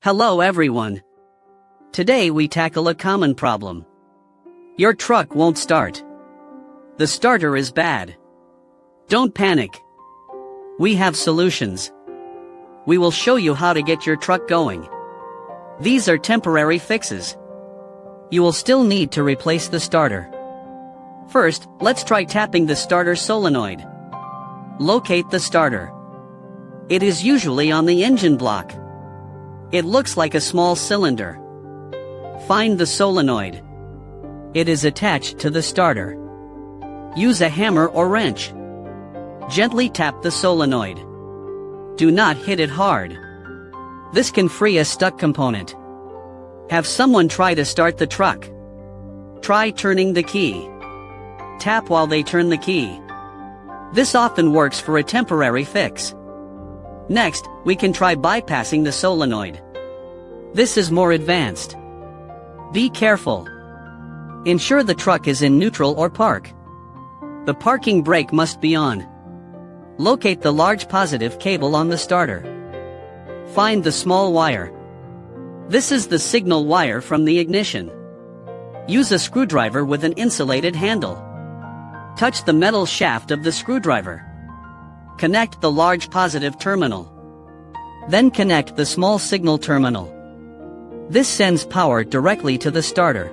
Hello everyone. Today we tackle a common problem. Your truck won't start. The starter is bad. Don't panic. We have solutions. We will show you how to get your truck going. These are temporary fixes. You will still need to replace the starter. First, let's try tapping the starter solenoid. Locate the starter. It is usually on the engine block. It looks like a small cylinder. Find the solenoid. It is attached to the starter. Use a hammer or wrench. Gently tap the solenoid. Do not hit it hard. This can free a stuck component. Have someone try to start the truck. Try turning the key. Tap while they turn the key. This often works for a temporary fix. Next, we can try bypassing the solenoid. This is more advanced. Be careful. Ensure the truck is in neutral or park. The parking brake must be on. Locate the large positive cable on the starter. Find the small wire. This is the signal wire from the ignition. Use a screwdriver with an insulated handle. Touch the metal shaft of the screwdriver. Connect the large positive terminal. Then connect the small signal terminal. This sends power directly to the starter.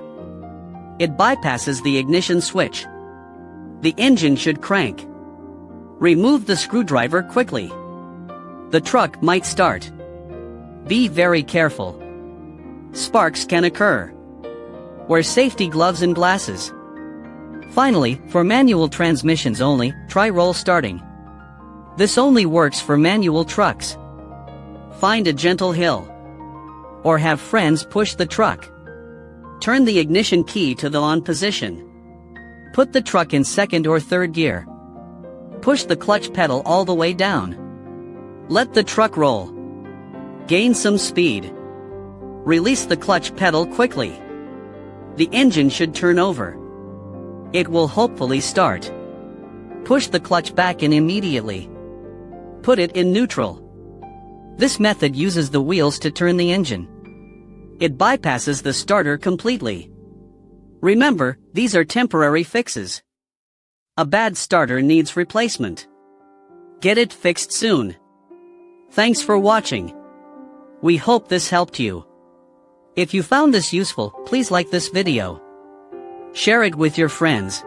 It bypasses the ignition switch. The engine should crank. Remove the screwdriver quickly. The truck might start. Be very careful. Sparks can occur. Wear safety gloves and glasses. Finally, for manual transmissions only, try roll starting. This only works for manual trucks. Find a gentle hill. Or have friends push the truck. Turn the ignition key to the on position. Put the truck in second or third gear. Push the clutch pedal all the way down. Let the truck roll. Gain some speed. Release the clutch pedal quickly. The engine should turn over. It will hopefully start. Push the clutch back in immediately. Put it in neutral. This method uses the wheels to turn the engine. It bypasses the starter completely. Remember, these are temporary fixes. A bad starter needs replacement. Get it fixed soon. Thanks for watching. We hope this helped you. If you found this useful, please like this video. Share it with your friends.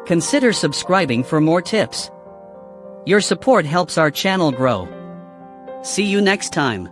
Consider subscribing for more tips. Your support helps our channel grow. See you next time.